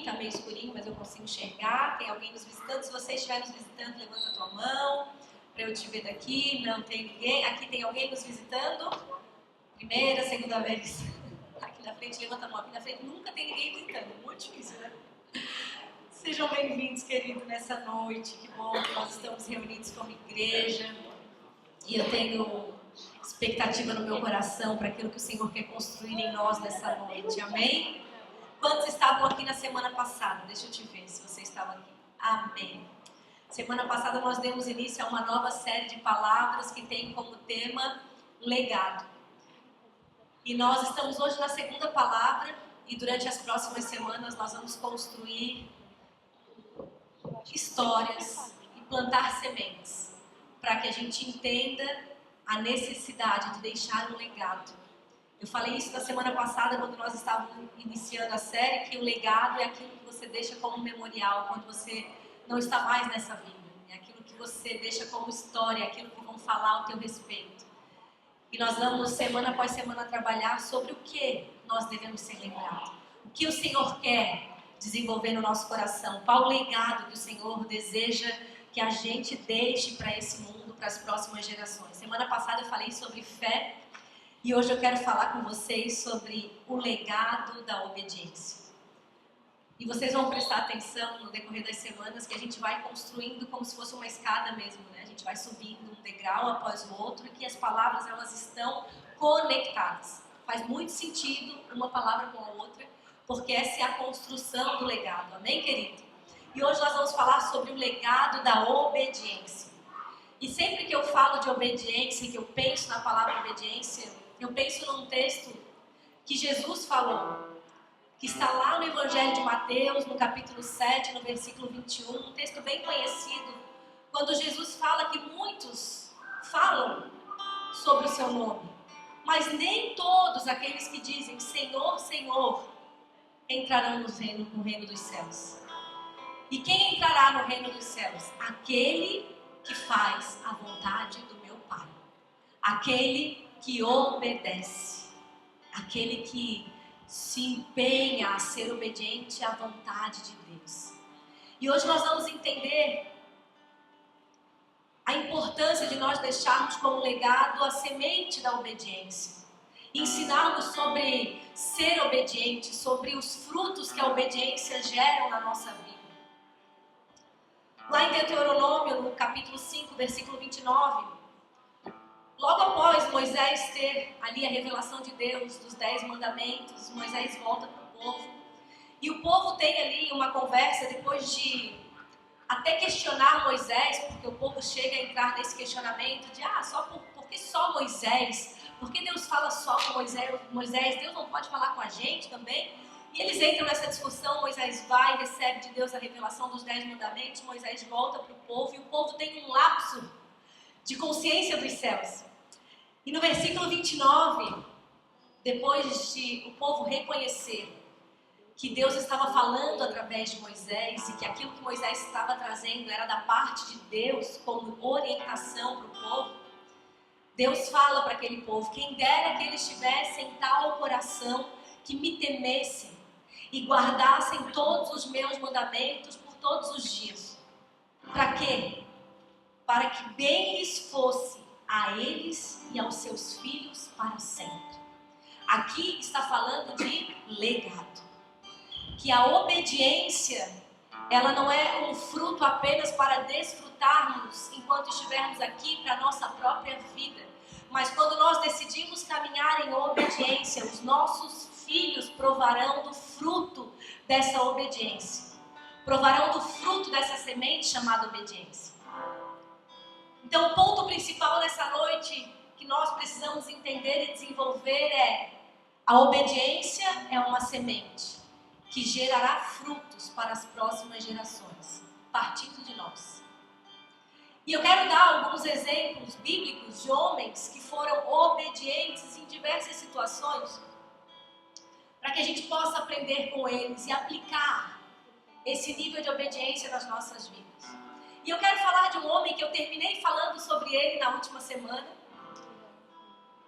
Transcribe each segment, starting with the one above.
tá meio escurinho, mas eu consigo enxergar. Tem alguém nos visitando? Se você estiver nos visitando, levanta a tua mão para eu te ver daqui. Não tem ninguém. Aqui tem alguém nos visitando? Primeira, segunda vez. Aqui na frente, levanta a mão. Aqui na frente nunca tem ninguém visitando. Muito difícil, né? Sejam bem-vindos, querido, nessa noite. Que bom que nós estamos reunidos como igreja. E eu tenho expectativa no meu coração para aquilo que o Senhor quer construir em nós nessa noite. Amém? Quantos estavam aqui na semana passada? Deixa eu te ver se você estava aqui. Amém. Semana passada nós demos início a uma nova série de palavras que tem como tema legado. E nós estamos hoje na segunda palavra e durante as próximas semanas nós vamos construir histórias e plantar sementes para que a gente entenda a necessidade de deixar um legado. Eu falei isso na semana passada quando nós estávamos iniciando a série, que o legado é aquilo que você deixa como memorial quando você não está mais nessa vida. É aquilo que você deixa como história, é aquilo que vão falar ao teu respeito. E nós vamos semana após semana trabalhar sobre o que nós devemos ser lembrados. O que o Senhor quer desenvolver no nosso coração. Qual o legado que o Senhor deseja que a gente deixe para esse mundo, para as próximas gerações. Semana passada eu falei sobre fé. E hoje eu quero falar com vocês sobre o legado da obediência. E vocês vão prestar atenção no decorrer das semanas que a gente vai construindo como se fosse uma escada mesmo, né? A gente vai subindo um degrau após o outro e que as palavras elas estão conectadas. Faz muito sentido uma palavra com a outra, porque essa é a construção do legado. Amém, querido? E hoje nós vamos falar sobre o legado da obediência. E sempre que eu falo de obediência, que eu penso na palavra obediência, eu penso num texto que Jesus falou, que está lá no Evangelho de Mateus, no capítulo 7, no versículo 21, um texto bem conhecido, quando Jesus fala que muitos falam sobre o seu nome, mas nem todos aqueles que dizem Senhor, Senhor, entrarão no reino dos céus. E quem entrará no reino dos céus? Aquele que faz a vontade do meu Pai, aquele que obedece, aquele que se empenha a ser obediente à vontade de Deus. E hoje nós vamos entender a importância de nós deixarmos como legado a semente da obediência, ensinarmos sobre ser obediente, sobre os frutos que a obediência gera na nossa vida. Lá em Deuteronômio, no capítulo 5, versículo 29, logo após Moisés ter ali a revelação de Deus, dos 10 mandamentos, Moisés volta para o povo. E o povo tem ali uma conversa depois de até questionar Moisés, porque o povo chega a entrar nesse questionamento de por que só Moisés? Por que Deus fala só com Moisés? Deus não pode falar com a gente também? E eles entram nessa discussão, Moisés vai e recebe de Deus a revelação dos 10 mandamentos, Moisés volta para o povo e o povo tem um lapso de consciência dos céus. E no versículo 29, depois de o povo reconhecer que Deus estava falando através de Moisés e que aquilo que Moisés estava trazendo era da parte de Deus como orientação para o povo, Deus fala para aquele povo, quem dera que eles tivessem tal coração que me temessem e guardassem todos os meus mandamentos por todos os dias. Para quê? Para que bem lhes fosse a eles e aos seus filhos para sempre. Aqui está falando de legado. Que a obediência, ela não é um fruto apenas para desfrutarmos enquanto estivermos aqui para a nossa própria vida. Mas quando nós decidimos caminhar em obediência, os nossos filhos provarão do fruto dessa obediência. Provarão do fruto dessa semente chamada obediência. Então o ponto principal nessa noite que nós precisamos entender e desenvolver é: a obediência é uma semente que gerará frutos para as próximas gerações, partindo de nós. E eu quero dar alguns exemplos bíblicos de homens que foram obedientes em diversas situações, para que a gente possa aprender com eles e aplicar esse nível de obediência nas nossas vidas. E eu quero falar de um homem que eu terminei falando sobre ele na última semana.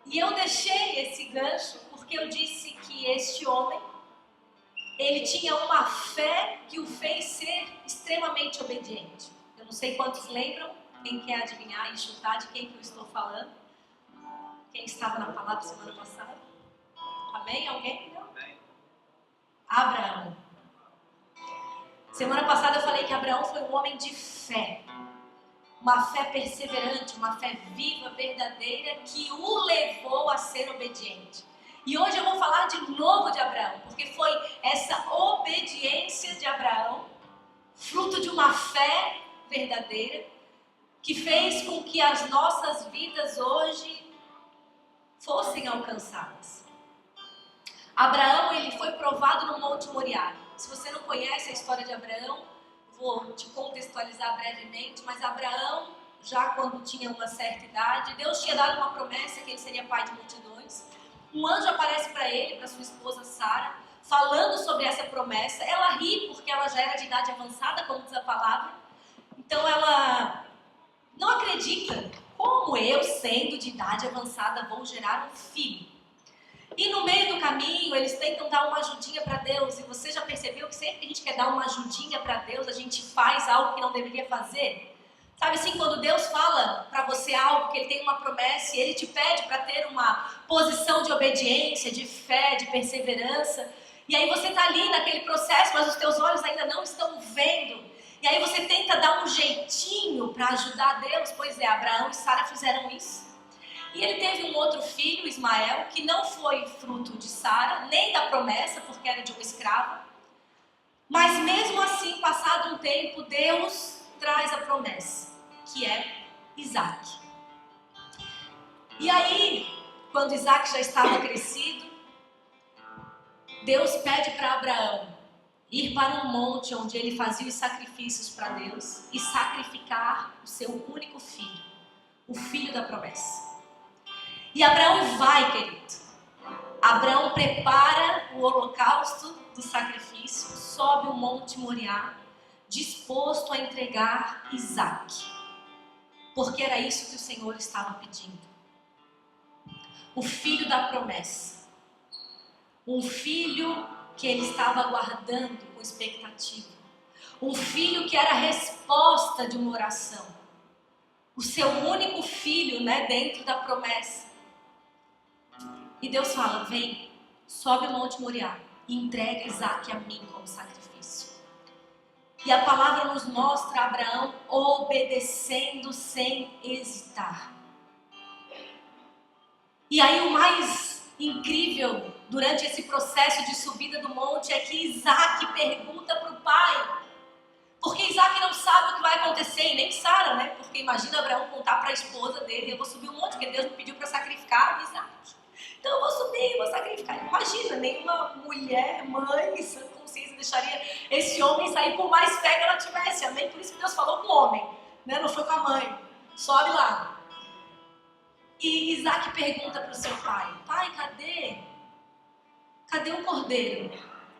E eu deixei esse gancho porque eu disse que este homem ele tinha uma fé que o fez ser extremamente obediente. Eu não sei quantos lembram, quem quer adivinhar e chutar de quem que eu estou falando? Quem estava na palavra semana passada? Amém? Alguém? Não? Abraão. Semana passada eu falei que Abraão foi um homem de fé. Uma fé perseverante, uma fé viva, verdadeira, que o levou a ser obediente. E hoje eu vou falar de novo de Abraão, porque foi essa obediência de Abraão, fruto de uma fé verdadeira, que fez com que as nossas vidas hoje fossem alcançadas. Abraão, ele foi provado no Monte Moriá. Se você não conhece a história de Abraão, vou te contextualizar brevemente, mas Abraão, já quando tinha uma certa idade, Deus tinha dado uma promessa que ele seria pai de multidões. Um anjo aparece para ele, para sua esposa Sara, falando sobre essa promessa. Ela ri porque ela já era de idade avançada, como diz a palavra. Então ela não acredita. Como eu, sendo de idade avançada, vou gerar um filho? E no meio do caminho, eles tentam dar uma ajudinha para Deus. E você já percebeu que sempre que a gente quer dar uma ajudinha para Deus, a gente faz algo que não deveria fazer? Sabe assim, quando Deus fala para você algo, que Ele tem uma promessa e Ele te pede para ter uma posição de obediência, de fé, de perseverança. E aí você está ali naquele processo, mas os teus olhos ainda não estão vendo. E aí você tenta dar um jeitinho para ajudar Deus. Pois é, Abraão e Sara fizeram isso. E ele teve um outro filho, Ismael, que não foi fruto de Sara, nem da promessa, porque era de uma escrava. Mas mesmo assim, passado um tempo, Deus traz a promessa, que é Isaac. E aí, quando Isaac já estava crescido, Deus pede para Abraão ir para um monte onde ele fazia os sacrifícios para Deus e sacrificar o seu único filho, o filho da promessa. E Abraão vai, querido. Abraão prepara o holocausto do sacrifício, sobe o Monte Moriá, disposto a entregar Isaac. Porque era isso que o Senhor estava pedindo. O filho da promessa. Um filho que ele estava aguardando com expectativa. Um filho que era a resposta de uma oração. O seu único filho, dentro da promessa. E Deus fala, vem, sobe o Monte Moriá e entrega Isaac a mim como sacrifício. E a palavra nos mostra Abraão obedecendo sem hesitar. E aí o mais incrível durante esse processo de subida do monte é que Isaac pergunta para o pai. Porque Isaac não sabe o que vai acontecer, e nem Sara, Porque imagina Abraão contar para a esposa dele, eu vou subir um monte, porque Deus me pediu para sacrificar Isaac. Então eu vou subir, vou sacrificar. Imagina, nenhuma mulher, mãe, sã consciência deixaria esse homem sair por mais fé que ela tivesse. Amém? Por isso que Deus falou com o homem, não foi com a mãe. Sobe lá. E Isaac pergunta para o seu pai, pai, cadê? Cadê o cordeiro?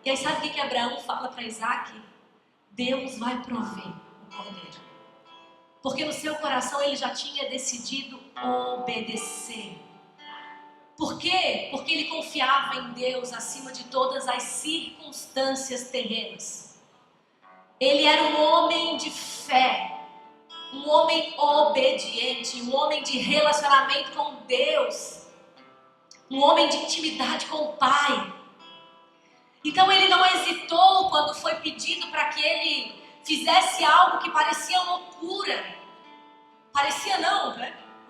E aí sabe o que Abraão fala para Isaac? Deus vai prover o cordeiro. Porque no seu coração ele já tinha decidido obedecer. Por quê? Porque ele confiava em Deus acima de todas as circunstâncias terrenas. Ele era um homem de fé, um homem obediente, um homem de relacionamento com Deus, um homem de intimidade com o Pai. Então ele não hesitou quando foi pedido para que ele fizesse algo que parecia loucura. Parecia não,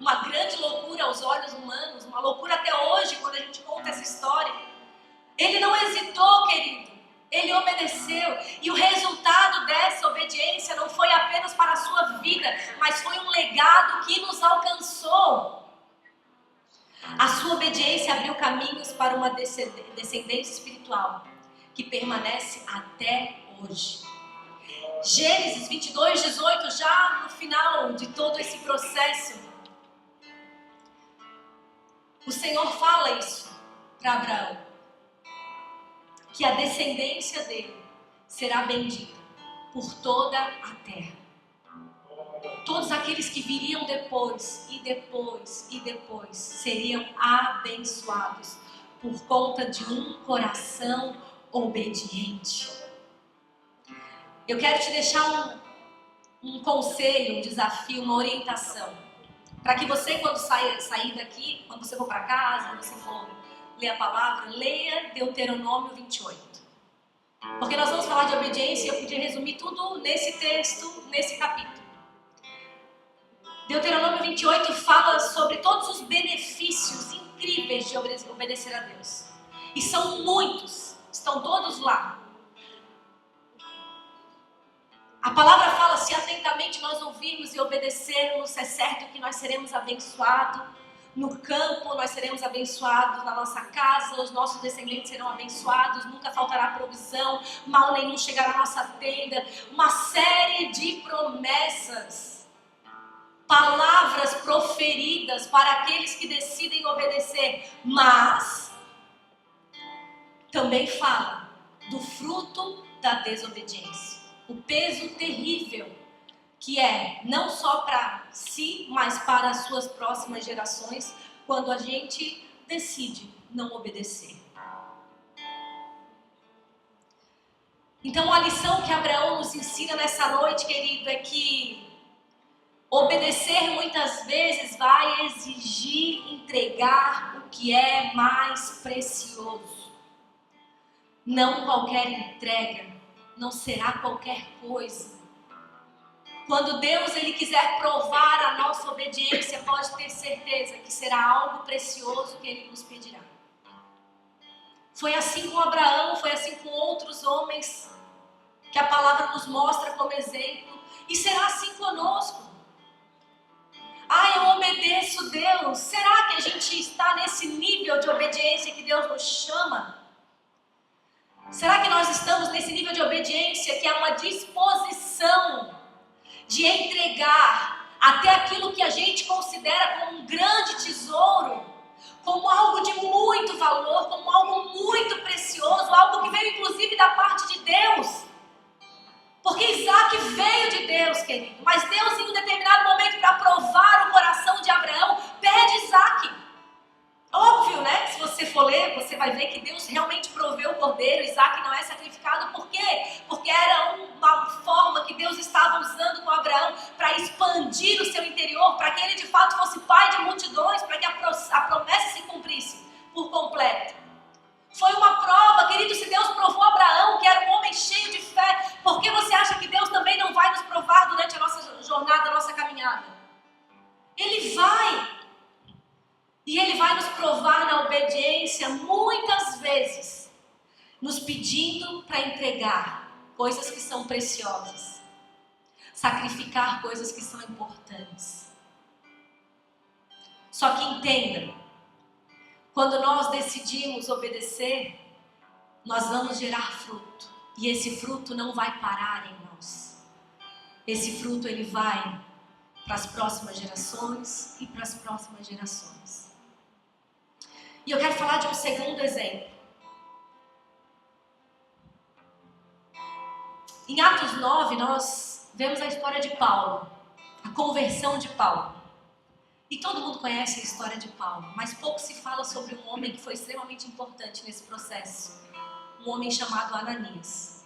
uma grande loucura aos olhos humanos, uma loucura até hoje quando a gente conta essa história. Ele não hesitou, querido, ele obedeceu. E o resultado dessa obediência não foi apenas para a sua vida, mas foi um legado que nos alcançou. A sua obediência abriu caminhos para uma descendência espiritual que permanece até hoje. Gênesis 22, 18, já no final de todo esse processo, o Senhor fala isso para Abraão, que a descendência dele será bendita por toda a terra. Todos aqueles que viriam depois, e depois, e depois, seriam abençoados por conta de um coração obediente. Eu quero te deixar um conselho, um desafio, uma orientação. Para que você, quando sair daqui, quando você for para casa, quando você for ler a palavra, leia Deuteronômio 28. Porque nós vamos falar de obediência e eu podia resumir tudo nesse texto, nesse capítulo. Deuteronômio 28 fala sobre todos os benefícios incríveis de obedecer a Deus. E são muitos, estão todos lá. A palavra fala, se atentamente nós ouvirmos e obedecermos, é certo que nós seremos abençoados. No campo nós seremos abençoados, na nossa casa os nossos descendentes serão abençoados, nunca faltará provisão, mal nenhum chegará à nossa tenda. Uma série de promessas, palavras proferidas para aqueles que decidem obedecer, mas também fala do fruto da desobediência, o peso terrível que é não só para si, mas para as suas próximas gerações, quando a gente decide não obedecer. Então a lição que Abraão nos ensina nessa noite, querido, é que obedecer muitas vezes vai exigir entregar o que é mais precioso. Não qualquer entrega, não será qualquer coisa. Quando Deus ele quiser provar a nossa obediência, pode ter certeza que será algo precioso que Ele nos pedirá. Foi assim com Abraão, foi assim com outros homens que a palavra nos mostra como exemplo. E será assim conosco. Eu obedeço Deus. Será que a gente está nesse nível de obediência que Deus nos chama? Será que nós estamos nesse nível de obediência que é uma disposição de entregar até aquilo que a gente considera como um grande tesouro, como algo de muito valor, como algo muito precioso, algo que veio inclusive da parte de Deus? Porque Isaac veio de Deus, querido, mas Deus em um determinado momento, para provar o coração de Abraão, pede Isaac. Óbvio, né? Se você for ler, você vai ver que Deus realmente proveu o cordeiro. Isaac não é sacrificado. Por quê? Porque era uma forma que Deus estava usando com Abraão para expandir o seu interior, para que ele de fato fosse pai de multidões, para que a promessa se cumprisse por completo. Foi uma prova, querido. Se Deus provou Abraão, que era um homem cheio de fé, por que você acha que Deus também não vai nos provar durante a nossa jornada, a nossa caminhada? Ele vai. E Ele vai nos provar na obediência muitas vezes, nos pedindo para entregar coisas que são preciosas, sacrificar coisas que são importantes. Só que entenda, quando nós decidimos obedecer, nós vamos gerar fruto. E esse fruto não vai parar em nós. Esse fruto ele vai para as próximas gerações e para as próximas gerações. E eu quero falar de um segundo exemplo. Em Atos 9, nós vemos a história de Paulo, a conversão de Paulo. E todo mundo conhece a história de Paulo, mas pouco se fala sobre um homem que foi extremamente importante nesse processo. Um homem chamado Ananias.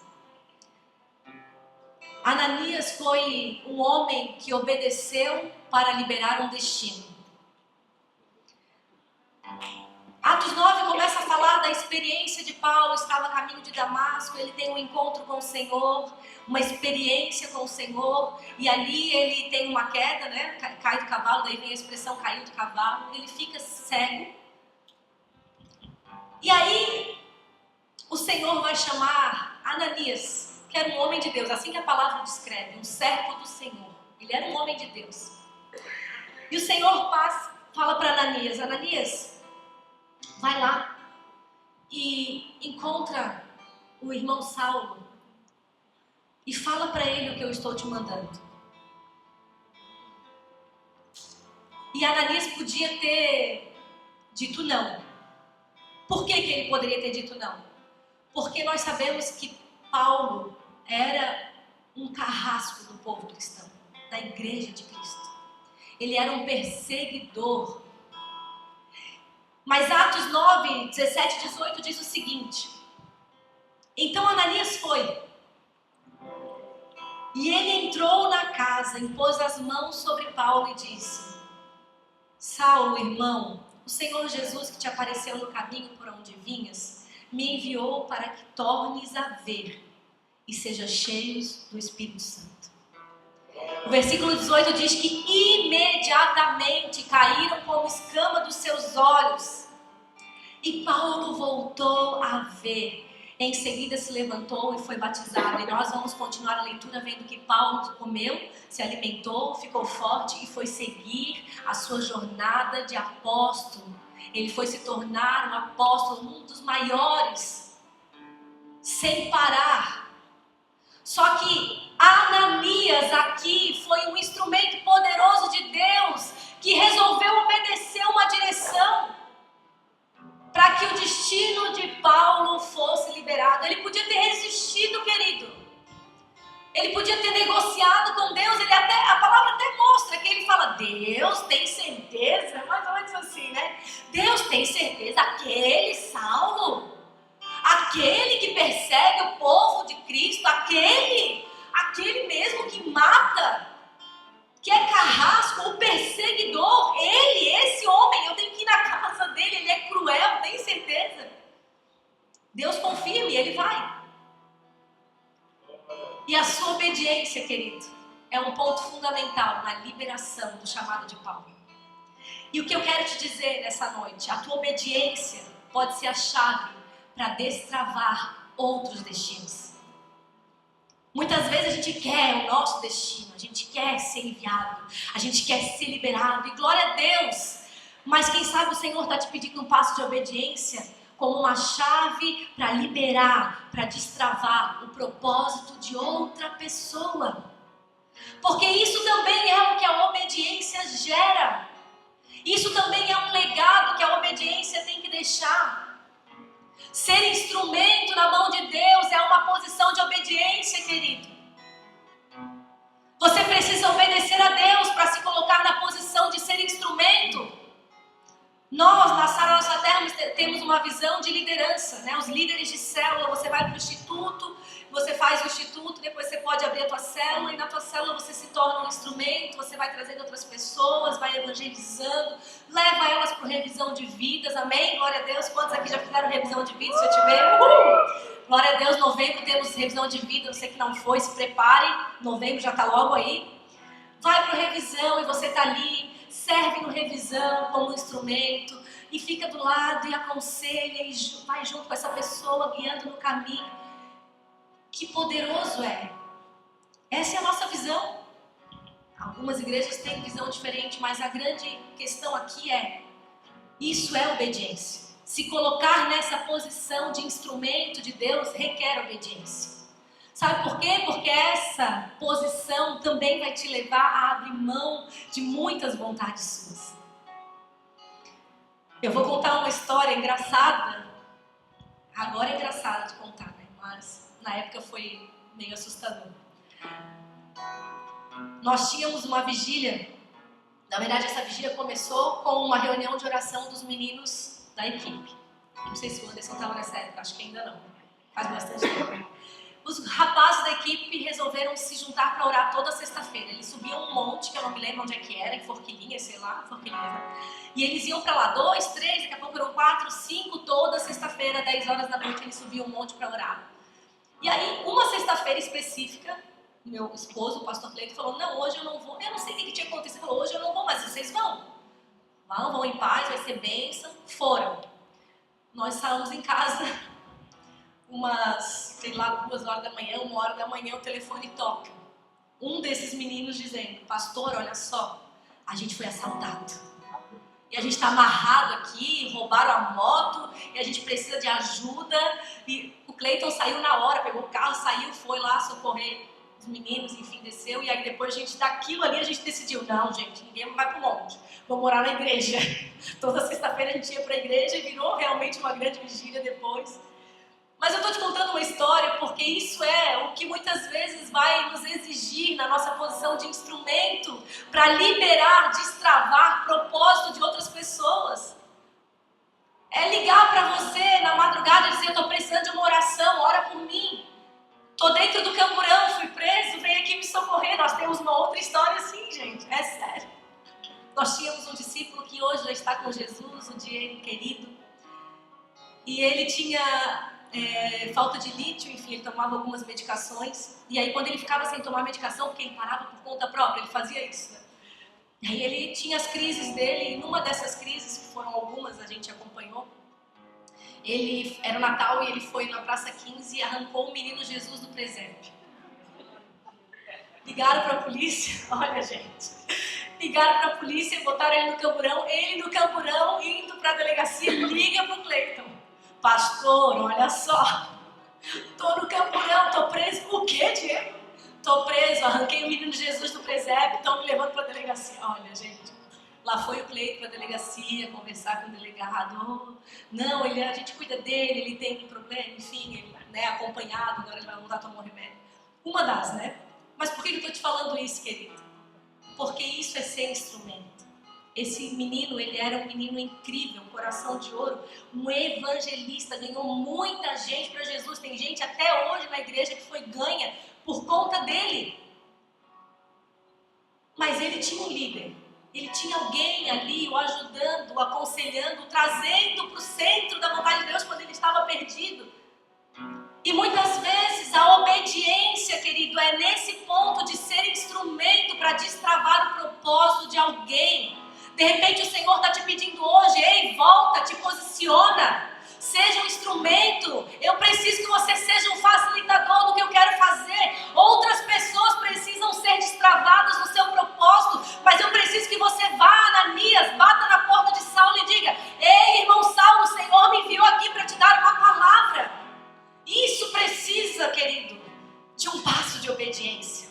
Ananias foi um homem que obedeceu para liberar um destino. Atos 9 começa a falar da experiência de Paulo. Estava a caminho de Damasco, ele tem um encontro com o Senhor, uma experiência com o Senhor, e ali ele tem uma queda, né? Cai do cavalo, daí vem a expressão caiu do cavalo, ele fica cego. E aí o Senhor vai chamar Ananias, que era um homem de Deus, assim que a palavra descreve, um servo do Senhor. Ele era um homem de Deus. E o Senhor fala para Ananias: Ananias, vai lá e encontra o irmão Saulo e fala para ele o que eu estou te mandando. E Ananias podia ter dito não. Por que ele poderia ter dito não? Porque nós sabemos que Paulo era um carrasco do povo cristão, da igreja de Cristo. Ele era um perseguidor. Mas Atos 9, 17 e 18 diz o seguinte: Então Ananias foi. E ele entrou na casa, impôs as mãos sobre Paulo e disse: Saulo, irmão, o Senhor Jesus que te apareceu no caminho por onde vinhas, me enviou para que tornes a ver e sejam cheios do Espírito Santo. O versículo 18 diz que imediatamente caíram como escama dos seus olhos. E Paulo voltou a ver. Em seguida se levantou e foi batizado. E nós vamos continuar a leitura vendo que Paulo comeu, se alimentou, ficou forte e foi seguir a sua jornada de apóstolo. Ele foi se tornar um apóstolo, um dos maiores, sem parar. Só que Ananias aqui foi um instrumento poderoso de Deus que resolveu obedecer uma direção para que o destino de Paulo fosse liberado. Ele podia ter resistido, querido. Ele podia ter negociado com Deus. A palavra até mostra que ele fala: Deus tem certeza? Mais ou menos assim, né? Deus tem certeza? Aquele Saulo, aquele que persegue o povo de Cristo, aquele mesmo que mata, que é carrasco, o perseguidor, esse homem, eu tenho que ir na casa dele, ele é cruel, tem certeza? Deus confirma e ele vai. E a sua obediência, querido, é um ponto fundamental na liberação do chamado de Paulo. E o que eu quero te dizer nessa noite, a tua obediência pode ser a chave para destravar outros destinos. Muitas vezes a gente quer o nosso destino, a gente quer ser enviado, a gente quer ser liberado, e glória a Deus. Mas quem sabe o Senhor está te pedindo um passo de obediência como uma chave para liberar, para destravar o propósito de outra pessoa. Porque isso também é o que a obediência gera. Isso também é um legado que a obediência tem que deixar. Ser instrumento na mão de Deus é uma posição de obediência, querido. Você precisa obedecer a Deus para se colocar na posição de ser instrumento. Nós, na Sara Nossa Terra, temos uma visão de liderança, né? Os líderes de célula, você vai para o instituto, você faz o instituto, depois você pode abrir a tua célula, e na tua célula você se torna um instrumento, você vai trazendo outras pessoas, vai evangelizando, leva elas para revisão de vidas, amém? Glória a Deus. Quantos aqui já fizeram revisão de vidas? Se eu tiver, glória a Deus. Novembro temos revisão de vida, você que não foi, se prepare, novembro já está logo aí. Vai para revisão e você está ali, serve no revisão como instrumento e fica do lado e aconselha e vai junto com essa pessoa guiando no caminho. Que poderoso é! Essa é a nossa visão. Algumas igrejas têm visão diferente, mas a grande questão aqui é: isso é obediência. Se colocar nessa posição de instrumento de Deus requer obediência. Sabe por quê? Porque essa posição também vai te levar a abrir mão de muitas vontades suas. Eu vou contar uma história engraçada. Agora é engraçado de contar, né? Mas na época foi meio assustador. Nós tínhamos uma vigília. Na verdade, essa vigília começou com uma reunião de oração dos meninos da equipe. Não sei se o Anderson estava nessa época, acho que ainda não. Faz bastante tempo. Os rapazes da equipe resolveram se juntar para orar toda sexta-feira. Eles subiam um monte, que eu não me lembro onde é que era, em Forquilinha, sei lá, Forquilinha. E eles iam para lá, 2, 3, daqui a pouco eram 4, 5, toda sexta-feira, 10 horas da noite, eles subiam um monte para orar. E aí, uma sexta-feira específica, meu esposo, o pastor Cleito, falou: não, hoje eu não vou. Eu não sei o que tinha acontecido. Ele falou: hoje eu não vou, mas vocês vão. Vão em paz, vai ser bênção. Foram. Nós saímos em casa umas, sei lá, 2 horas da manhã, 1 hora da manhã, o telefone toca. Um desses meninos dizendo: pastor, olha só, a gente foi assaltado. E a gente está amarrado aqui, roubaram a moto, e a gente precisa de ajuda. E o Cleiton saiu na hora, pegou o carro, saiu, foi lá socorrer os meninos, enfim, desceu. E aí depois a gente, daquilo ali, a gente decidiu: não, gente, ninguém vai para o monte, vou morar na igreja. Toda sexta-feira a gente ia para a igreja e virou realmente uma grande vigília depois. Mas eu estou te contando uma história porque isso é o que muitas vezes vai nos exigir na nossa posição de instrumento para liberar, destravar propósito de outras pessoas. É ligar para você na madrugada e dizer: eu estou precisando de uma oração, ora por mim. Estou dentro do camburão, fui preso, vem aqui me socorrer. Nós temos uma outra história assim, gente, é sério. Nós tínhamos um discípulo que hoje já está com Jesus, um Diego querido. E ele tinha falta de lítio, enfim, ele tomava algumas medicações. E aí quando ele ficava sem tomar medicação, porque ele parava por conta própria, ele fazia isso, né? Aí ele tinha as crises dele, e numa dessas crises, que foram algumas, a gente acompanhou, era o Natal e ele foi na Praça 15 e arrancou o menino Jesus do presépio. Ligaram para a polícia, olha gente, ligaram para a polícia e botaram ele no camburão, indo para a delegacia, liga para o Cleiton. Pastor, olha só, tô no camburão, tô preso. O quê, Diego? Tô preso, arranquei o menino Jesus do presépio, estão me levando para a delegacia. Olha, gente, lá foi o Cleiton para a delegacia conversar com o delegado. Não, a gente cuida dele, ele tem um problema, enfim, ele, né, acompanhado, agora ele vai voltar a tomar o remédio. Uma das, né? Mas por que eu estou te falando isso, querido? Porque isso é ser instrumento. Esse menino, ele era um menino incrível, coração de ouro, um evangelista, ganhou muita gente para Jesus. Tem gente até hoje na igreja que foi ganha por conta dele. Mas ele tinha um líder, ele tinha alguém ali o ajudando, o aconselhando, o trazendo para o centro da vontade de Deus quando ele estava perdido. E muitas vezes a obediência, querido, é nesse ponto de ser instrumento para destravar o propósito de alguém. De repente o Senhor está te pedindo hoje: ei, volta, te posiciona, seja um instrumento. Eu preciso que você seja um facilitador do que eu quero fazer. Outras pessoas precisam ser destravadas no seu propósito, mas eu preciso que você vá, Ananias, bata na porta de Saulo e diga: ei, irmão Saulo, o Senhor me enviou aqui para te dar uma palavra. Isso precisa, querido, de um passo de obediência.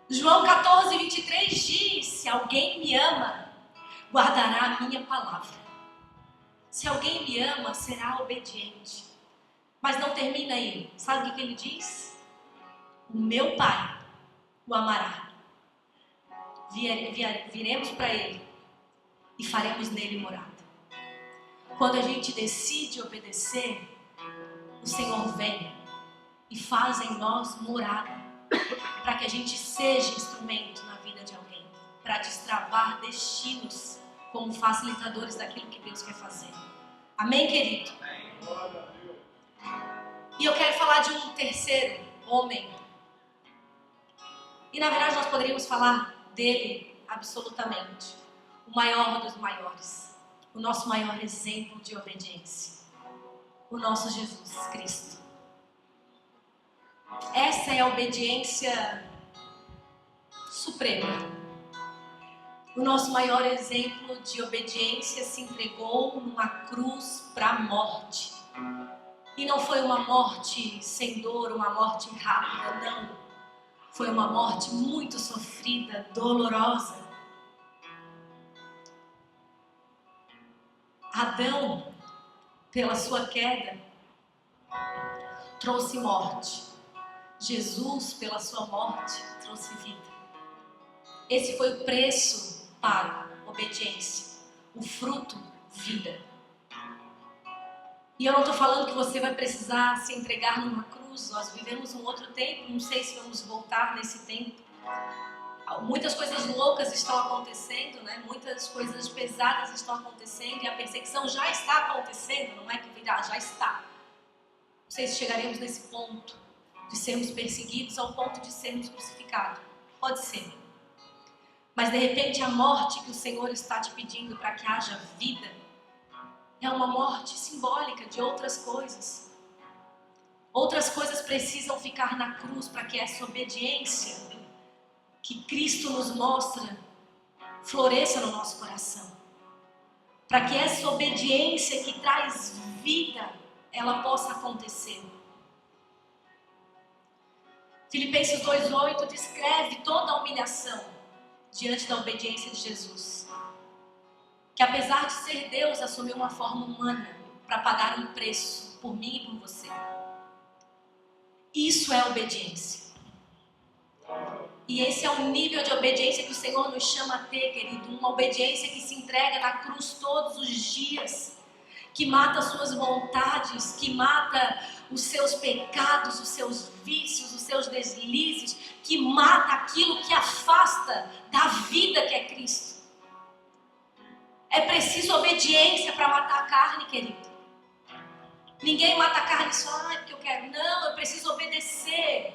João 14, 23 diz: se alguém me ama, guardará a minha palavra. Se alguém me ama, será obediente. Mas não termina aí. Sabe o que ele diz? O meu Pai o amará. Viremos para ele e faremos nele morada. Quando a gente decide obedecer, o Senhor vem e faz em nós morada, para que a gente seja instrumento na vida de alguém, para destravar destinos como facilitadores daquilo que Deus quer fazer. Amém, querido? E eu quero falar de um terceiro homem. E na verdade nós poderíamos falar dele absolutamente. O maior dos maiores. O nosso maior exemplo de obediência. O nosso Jesus Cristo. Essa é a obediência suprema. O nosso maior exemplo de obediência se entregou numa cruz para a morte. E não foi uma morte sem dor, uma morte rápida, não. Foi uma morte muito sofrida, dolorosa. Adão, pela sua queda, trouxe morte. Jesus, pela sua morte, trouxe vida. Esse foi o preço pago, obediência. O fruto, vida. E eu não estou falando que você vai precisar se entregar numa cruz. Nós vivemos um outro tempo, não sei se vamos voltar nesse tempo. Muitas coisas loucas estão acontecendo, né? Muitas coisas pesadas estão acontecendo e a perseguição já está acontecendo, não é que virá, já está. Não sei se chegaremos nesse ponto de sermos perseguidos ao ponto de sermos crucificados. Pode ser. Mas de repente a morte que o Senhor está te pedindo para que haja vida é uma morte simbólica de outras coisas. Outras coisas precisam ficar na cruz para que essa obediência que Cristo nos mostra floresça no nosso coração. Para que essa obediência que traz vida, ela possa acontecer. Filipenses 2,8 descreve toda a humilhação diante da obediência de Jesus. Que apesar de ser Deus, assumiu uma forma humana para pagar um preço por mim e por você. Isso é obediência. E esse é o nível de obediência que o Senhor nos chama a ter, querido. Uma obediência que se entrega na cruz todos os dias, que mata as suas vontades, que mata os seus pecados, os seus vícios, os seus deslizes, que mata aquilo que afasta da vida que é Cristo. É preciso obediência para matar a carne, querido. Ninguém mata a carne só porque eu quero. Não, eu preciso obedecer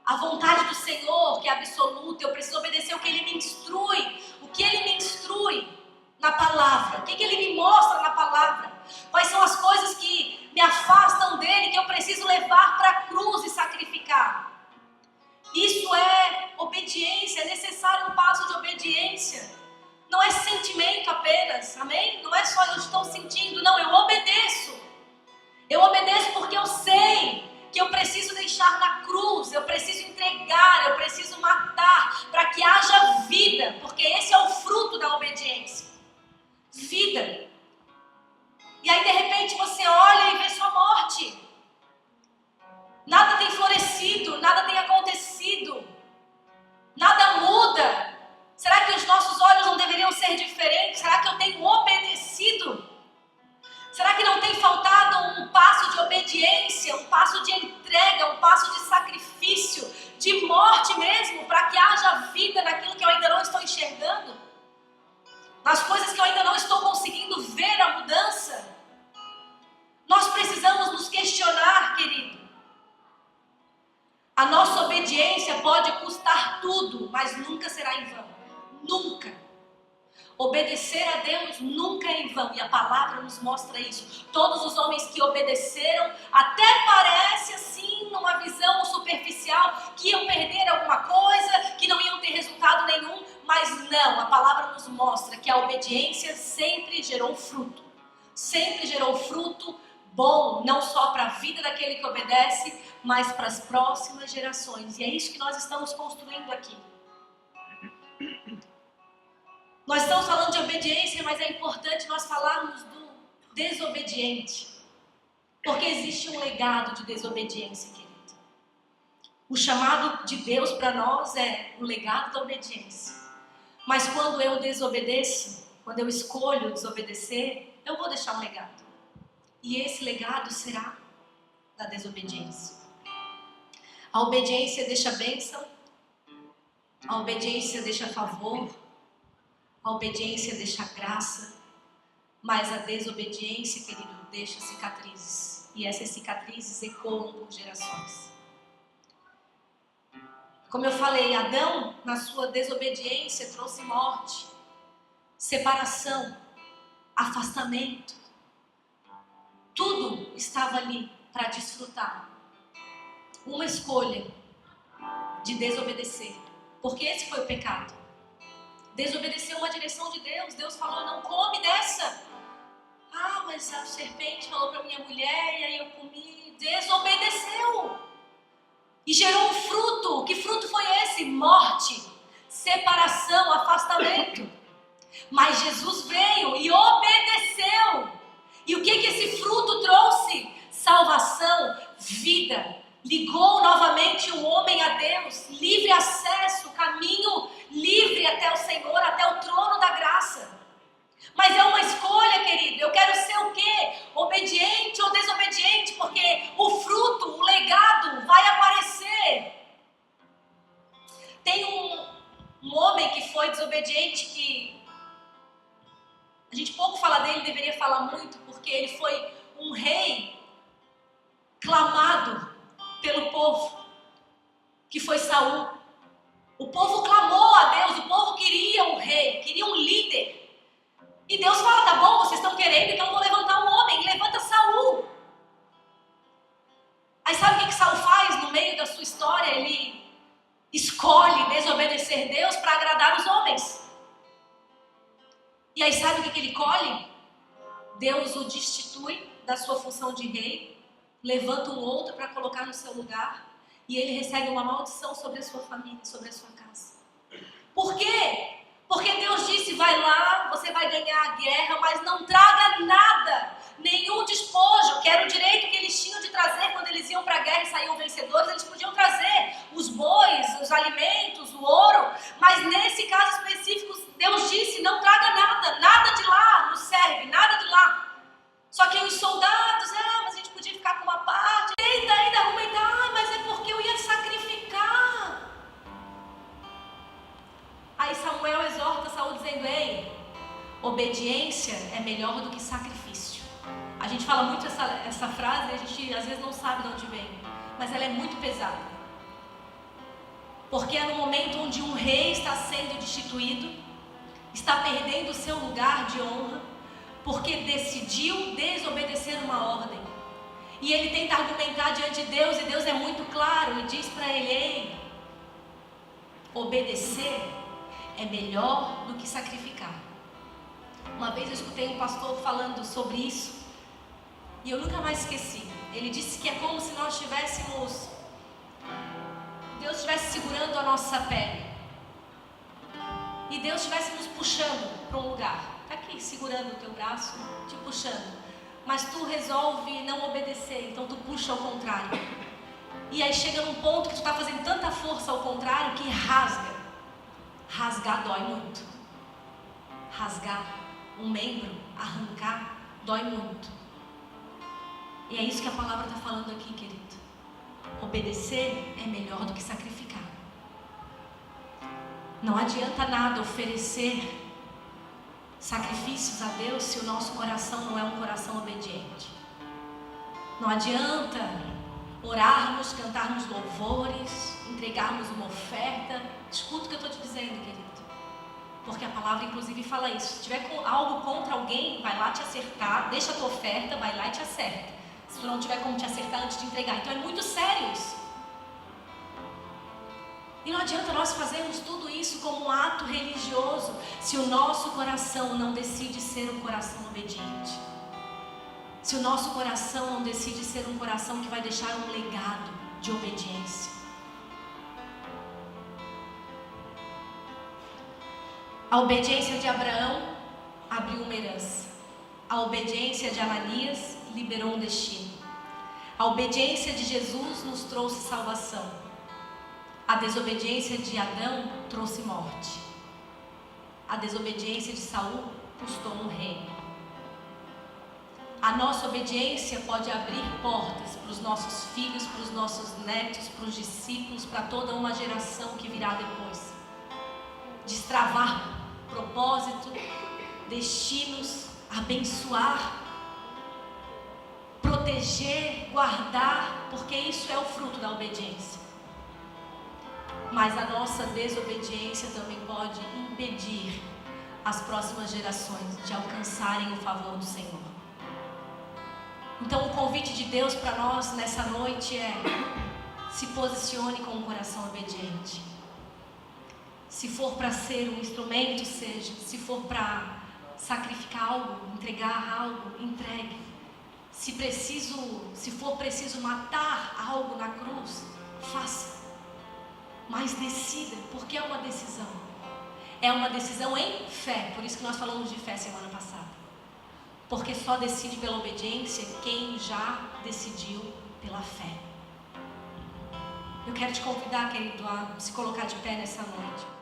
a vontade do Senhor, que é absoluta. Eu preciso obedecer o que Ele me instrui. O que Ele me instrui na palavra. O que Ele me mostra na palavra. Quais são as coisas que me afastam dEle, que eu preciso levar para a cruz e sacrificar. Isso é obediência. É necessário um passo de obediência. Não é sentimento apenas, amém? Não é só eu estou sentindo, não, eu obedeço. Eu obedeço porque eu sei que eu preciso deixar na cruz, eu preciso entregar, eu preciso matar, para que haja vida, porque esse é o fruto da obediência. Vida. E aí de repente você olha e vê sua morte. Nada tem florescido, nada tem acontecido, nada muda. Será que os nossos olhos não deveriam ser diferentes? Será que eu tenho obedecido? Será que não tem faltado um passo de obediência, um passo de entrega, um passo de sacrifício, de morte mesmo, para que haja vida naquilo que eu ainda não estou enxergando? Nas coisas que eu ainda não estou conseguindo ver a mudança? Nós precisamos nos questionar, querido. A nossa obediência pode custar tudo, mas nunca será em vão. Nunca. Obedecer a Deus nunca é em vão, e a palavra nos mostra isso. Todos os homens que obedeceram, até parece assim, numa visão superficial, que iam perder alguma coisa, que não iam ter resultado nenhum, mas não, a palavra nos mostra que a obediência sempre gerou fruto. Sempre gerou fruto bom, não só para a vida daquele que obedece, mas para as próximas gerações. E é isso que nós estamos construindo aqui. Nós estamos falando de obediência, mas é importante nós falarmos do desobediente. Porque existe um legado de desobediência, querido. O chamado de Deus para nós é o legado da obediência. Mas quando eu desobedeço, quando eu escolho desobedecer, eu vou deixar um legado. E esse legado será da desobediência. A obediência deixa bênção, a obediência deixa favor, a obediência deixa graça, mas a desobediência, querido, deixa cicatrizes. E essas cicatrizes ecoam por gerações. Como eu falei, Adão, na sua desobediência, trouxe morte, separação, afastamento. Tudo estava ali para desfrutar. Uma escolha de desobedecer, porque esse foi o pecado. Desobedeceu uma direção de Deus. Deus falou, não come dessa. Ah, mas a serpente falou para minha mulher e aí eu comi. Desobedeceu. E gerou um fruto. Que fruto foi esse? Morte, separação, afastamento. Mas Jesus veio e obedeceu. E o que esse fruto trouxe? Salvação, vida. Ligou novamente o homem a Deus, livre acesso, caminho livre até o Senhor, até o trono da graça. Mas é uma escolha, querido. Eu quero ser o quê? Obediente ou desobediente? Porque o fruto, o legado vai aparecer. Tem um homem que foi desobediente, que a gente pouco fala dele, deveria falar muito, porque ele foi um rei clamado pelo povo, que foi Saul. O povo clamou a Deus, o povo queria um rei, queria um líder. E Deus fala, tá bom, vocês estão querendo, então eu vou levantar um homem. E levanta Saul. Aí sabe o que Saul faz no meio da sua história? Ele escolhe desobedecer Deus para agradar os homens. E aí sabe o que ele colhe? Deus o destitui da sua função de rei, levanta um outro para colocar no seu lugar, e ele recebe uma maldição sobre a sua família, sobre a sua casa. Por quê? Porque Deus disse, vai lá, você vai ganhar a guerra, mas não traga nada, nenhum despojo, que era o direito que eles tinham de trazer quando eles iam para a guerra e saíam vencedores. Eles podiam trazer os bois, os alimentos, o ouro, obediência é melhor do que sacrifício. A gente fala muito essa frase e a gente às vezes não sabe de onde vem, mas ela é muito pesada. Porque é no momento onde um rei está sendo destituído, está perdendo o seu lugar de honra, porque decidiu desobedecer uma ordem. E ele tenta argumentar diante de Deus, e Deus é muito claro e diz para ele: ei, obedecer é melhor do que sacrificar. Uma vez eu escutei um pastor falando sobre isso, e eu nunca mais esqueci. Ele disse que é como se nós tivéssemos, Deus estivesse segurando a nossa pele, e Deus estivesse nos puxando para um lugar. Está aqui, segurando o teu braço, te puxando. Mas tu resolve não obedecer, então tu puxa ao contrário. E aí chega num ponto que tu está fazendo tanta força ao contrário que rasga. Rasgar dói muito. Rasgar um membro, arrancar, dói muito. E é isso que a palavra está falando aqui, querido. Obedecer é melhor do que sacrificar. Não adianta nada oferecer sacrifícios a Deus se o nosso coração não é um coração obediente. Não adianta orarmos, cantarmos louvores, entregarmos uma oferta. Escuta o que eu estou te dizendo, querido, porque a palavra inclusive fala isso. Se tiver algo contra alguém, vai lá te acertar, deixa a tua oferta, vai lá e te acerta, se tu não tiver como te acertar antes de entregar. Então é muito sério isso. E não adianta nós fazermos tudo isso como um ato religioso se o nosso coração não decide ser um coração obediente. Se o nosso coração não decide ser um coração que vai deixar um legado de obediência. A obediência de Abraão abriu uma herança. A obediência de Ananias liberou um destino. A obediência de Jesus nos trouxe salvação. A desobediência de Adão trouxe morte. A desobediência de Saul custou um reino. A nossa obediência pode abrir portas para os nossos filhos, para os nossos netos, para os discípulos, para toda uma geração que virá depois. Destravar propósito, destinos, abençoar, proteger, guardar, porque isso é o fruto da obediência. Mas a nossa desobediência também pode impedir as próximas gerações de alcançarem o favor do Senhor. Então o convite de Deus para nós nessa noite é: se posicione com um coração obediente. Se for para ser um instrumento, seja. Se for para sacrificar algo, entregar algo, entregue. Se for preciso matar algo na cruz, faça. Mas decida, porque é uma decisão. É uma decisão em fé. Por isso que nós falamos de fé semana passada. Porque só decide pela obediência quem já decidiu pela fé. Eu quero te convidar, querido, a se colocar de pé nessa noite.